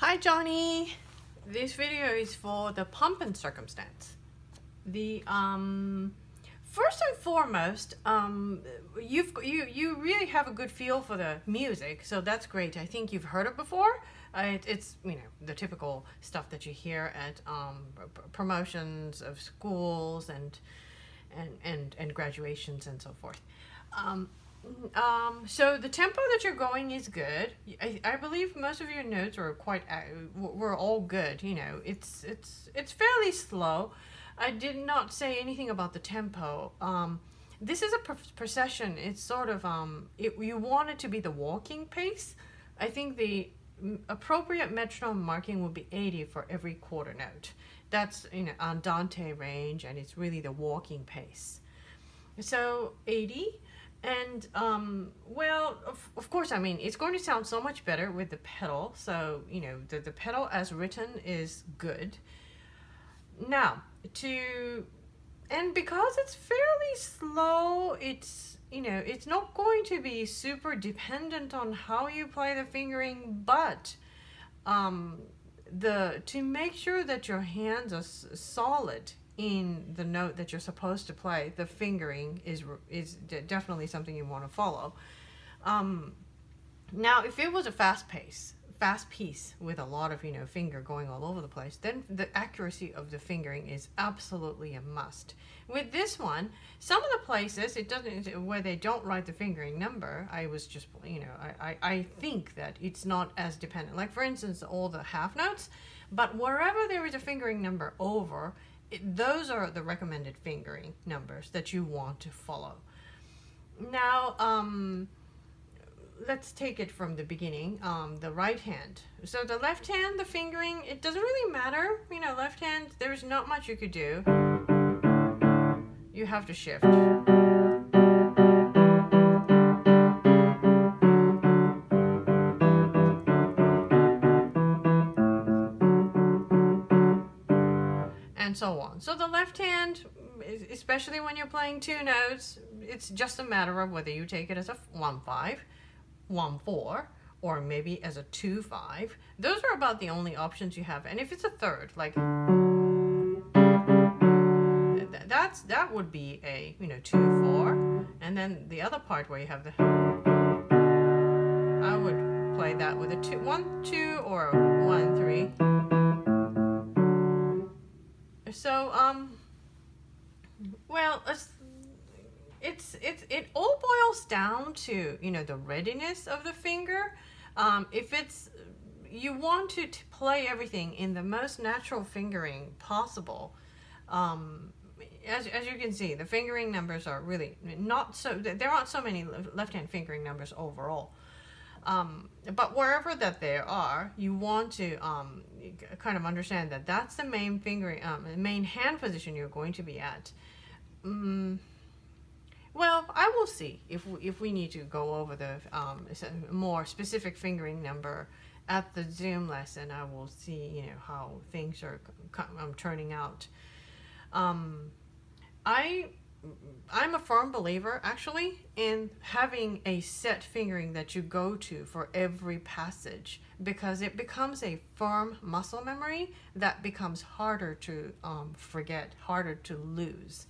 Hi Johnny. This video is for the pump and circumstance. The first and foremost, you really have a good feel for the music, so that's great. I think you've heard it before. It's the typical stuff that you hear at promotions of schools and graduations and so forth. So the tempo that you're going is good. I believe most of your notes are were all good. It's fairly slow. I did not say anything about the tempo. This is a procession. It's sort of you want it to be the walking pace. I think the appropriate metronome marking would be 80 for every quarter note. That's andante range, and it's really the walking pace. So 80. And of course, it's going to sound so much better with the pedal. So the pedal as written is good. Now and because it's fairly slow, it's not going to be super dependent on how you play the fingering, but to make sure that your hands are solid in the note that you're supposed to play, the fingering is definitely something you want to follow. Now, if it was a fast piece with a lot of finger going all over the place, then the accuracy of the fingering is absolutely a must. With this one, some of the places where they don't write the fingering number, I think that it's not as dependent. Like for instance, all the half notes, but wherever there is a fingering number over, those are the recommended fingering numbers that you want to follow. Now, let's take it from the beginning. The right hand. So the left hand, the fingering, it doesn't really matter. Left hand, there's not much you could do. You have to shift. And so on. So the left hand, especially when you're playing two notes, it's just a matter of whether you take it as a 1-5, 1-4, or maybe as a 2-5. Those are about the only options you have. And if it's a third, like that would be a 2-4, and then the other part where you have I would play that with a 1-2 or a 1-3. So it all boils down to the readiness of the finger. If you want to play everything in the most natural fingering possible, as you can see, the fingering numbers are really not so. There aren't so many left-hand fingering numbers overall. But wherever that there are, you want to kind of understand that that's the main fingering, main hand position you're going to be at. Well, I will see if we need to go over the more specific fingering number at the Zoom lesson. I will see how things are turning out. I'm a firm believer, actually, in having a set fingering that you go to for every passage, because it becomes a firm muscle memory that becomes harder to forget, harder to lose.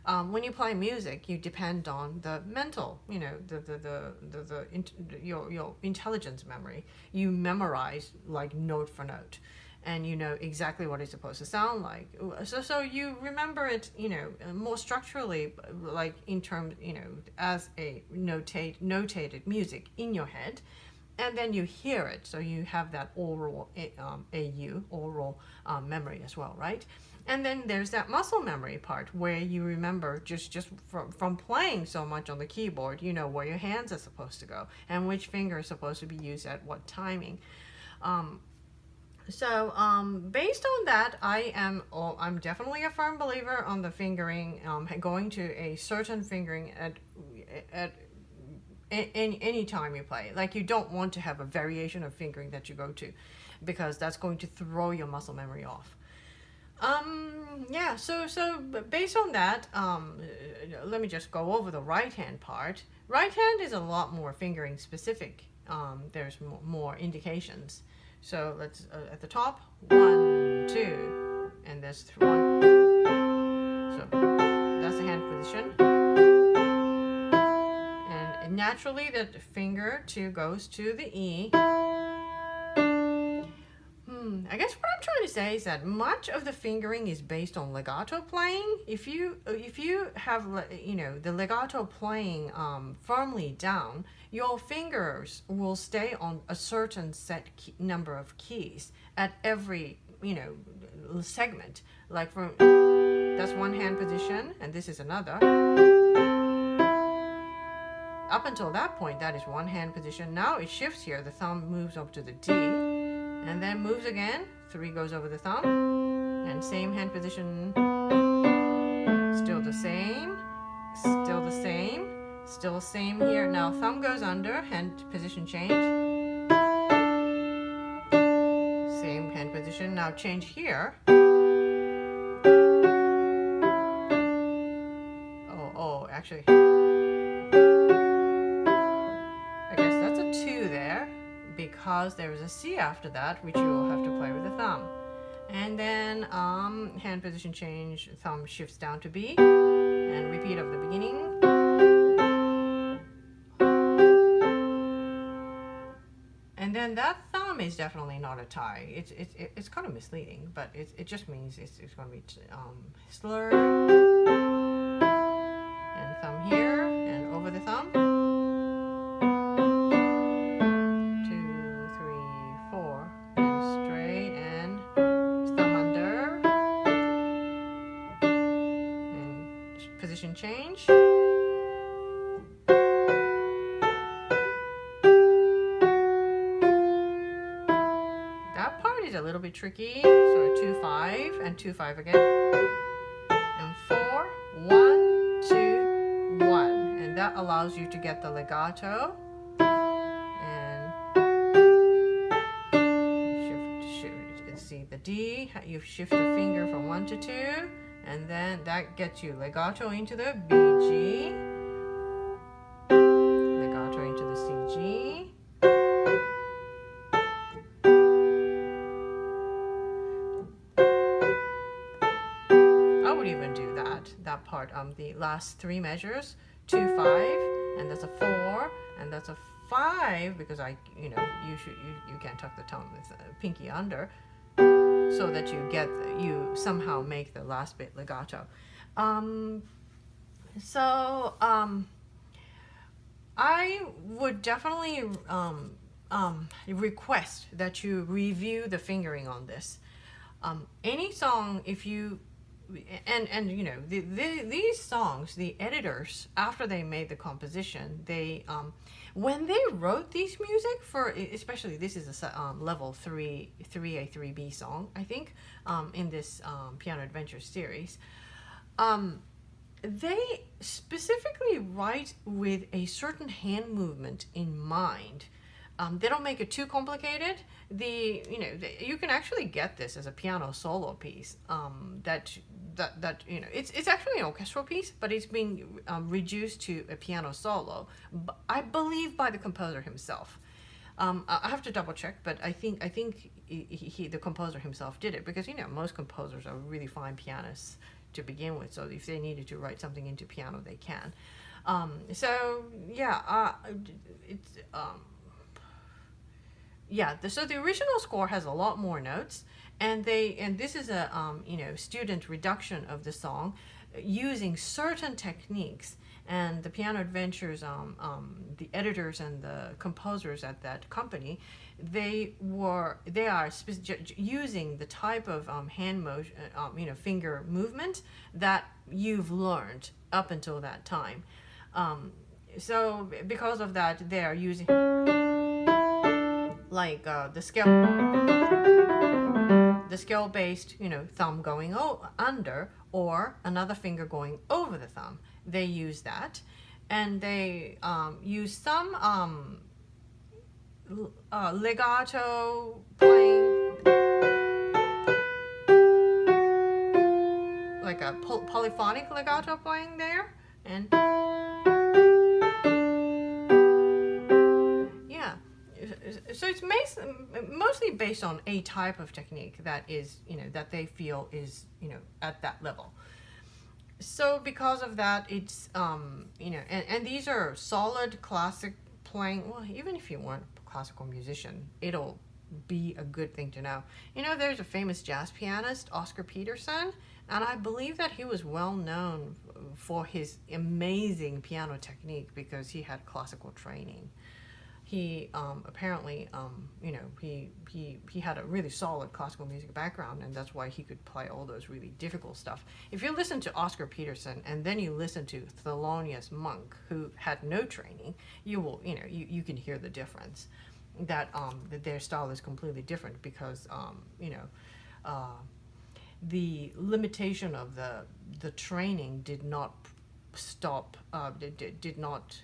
When you play music, you depend on the mental, your intelligence memory. You memorize like note for note, and you know exactly what it's supposed to sound like. So you remember it, more structurally, like in terms, as a notated music in your head, and then you hear it. So you have that oral oral memory as well, right? And then there's that muscle memory part where you remember just from playing so much on the keyboard, where your hands are supposed to go and which finger is supposed to be used at what timing. So based on that, I'm definitely a firm believer on the fingering, going to a certain fingering at any time you play. Like, you don't want to have a variation of fingering that you go to, because that's going to throw your muscle memory off. So based on that, let me just go over the right hand part. Right hand is a lot more fingering specific. There's more indications. So let's at the top, 1, 2, and there's 1. So that's the hand position. And naturally, that finger 2 goes to the E. I guess what I'm trying to say is that much of the fingering is based on legato playing. If you have the legato playing firmly down, your fingers will stay on a certain number of keys at every segment. Like that's one hand position, and this is another. Up until that point, that is one hand position. Now it shifts here. The thumb moves up to the D. And then moves again, 3 goes over the thumb, and same hand position, still the same, still the same, still same here. Now thumb goes under, hand position change, same hand position, now change here. Oh, actually, I guess that's a 2 there, because there is a C after that, which you will have to play with the thumb. And then hand position change, thumb shifts down to B, and repeat of the beginning. And then that thumb is definitely not a tie. It's kind of misleading, but it just means it's going to be slurred. And thumb here, and over the thumb. Position change. That part is a little bit tricky. So 2, 5, and 2, 5 again. And 4, 1, 2, 1. And that allows you to get the legato. And shift. See the D. You shift the finger from 1 to 2. And then that gets you legato into the B, G, legato into the C, G. I would even do that part, the last 3 measures, 2, 5, and that's a 4, and that's a 5, because you can't tuck the tongue with pinky under. So that you somehow make the last bit legato. I would definitely request that you review the fingering on this. Any song, if you these songs, the editors, after they made the composition, they when they wrote these music for, especially this is a level 3A 3B song, I think, in this Piano Adventure series, they specifically write with a certain hand movement in mind. They don't make it too complicated. You can actually get this as a piano solo piece. It's actually an orchestral piece, but it's being reduced to a piano solo. I believe by the composer himself. I have to double check, but I think the composer himself did it, because most composers are really fine pianists to begin with. So if they needed to write something into piano, they can. So the original score has a lot more notes, and this is a student reduction of the song using certain techniques. And the Piano Adventures, the editors and the composers at that company, they are using the type of hand motion, finger movement that you've learned up until that time. So because of that, they are using like the scale-based, thumb going under, or another finger going over the thumb. They use that, and they use some legato playing, like a polyphonic legato playing there, and so it's mostly based on a type of technique that is, that they feel is, at that level. So because of that, it's and these are solid classic playing. Well, even if you weren't a classical musician, it'll be a good thing to know. There's a famous jazz pianist, Oscar Peterson, and I believe that he was well known for his amazing piano technique because he had classical training. He apparently, he had a really solid classical music background, and that's why he could play all those really difficult stuff. If you listen to Oscar Peterson and then you listen to Thelonious Monk, who had no training, you will, you can hear the difference. That their style is completely different because, the limitation of the training did not stop, did not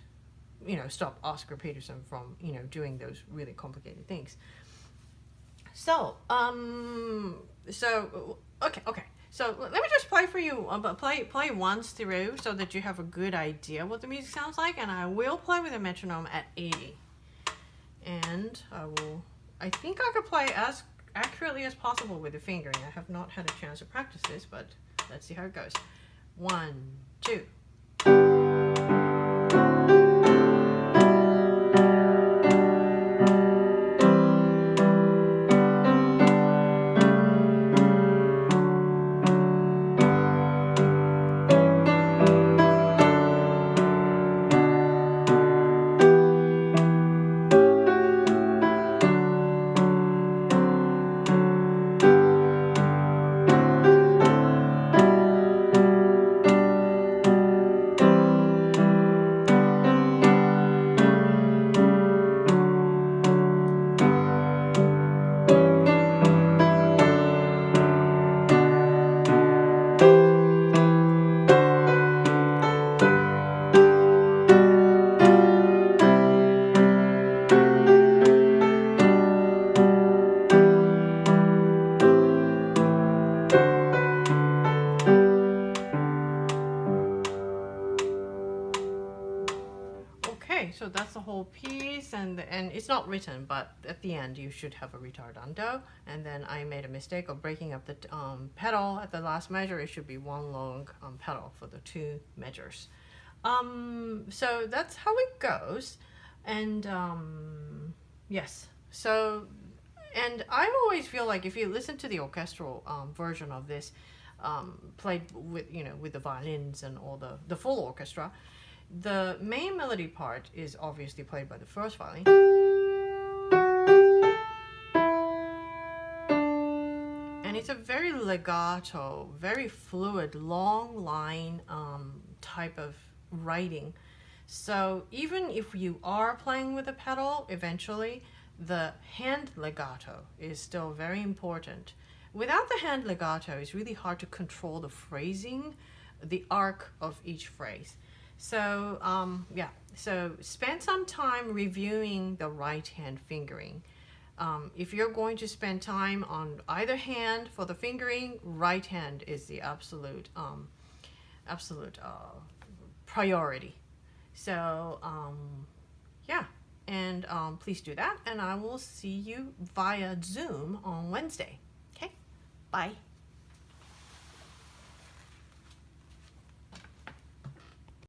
stop Oscar Peterson from, doing those really complicated things. So, okay. So let me just play for you, play once through so that you have a good idea what the music sounds like, and I will play with a metronome at 80. And I think I could play as accurately as possible with the fingering. I have not had a chance to practice this, but let's see how it goes. 1, 2. So that's the whole piece, and it's not written, but at the end you should have a ritardando. And then I made a mistake of breaking up the pedal at the last measure. It should be one long pedal for the 2 measures. So that's how it goes, and yes. So, and I always feel like if you listen to the orchestral version of this, played with with the violins and all the full orchestra. The main melody part is obviously played by the first violin. And it's a very legato, very fluid, long line type of writing. So even if you are playing with a pedal, eventually the hand legato is still very important. Without the hand legato, it's really hard to control the phrasing, the arc of each phrase. So, so spend some time reviewing the right hand fingering. If you're going to spend time on either hand for the fingering, right hand is the absolute priority. So, and please do that, and I will see you via Zoom on Wednesday. Okay, bye.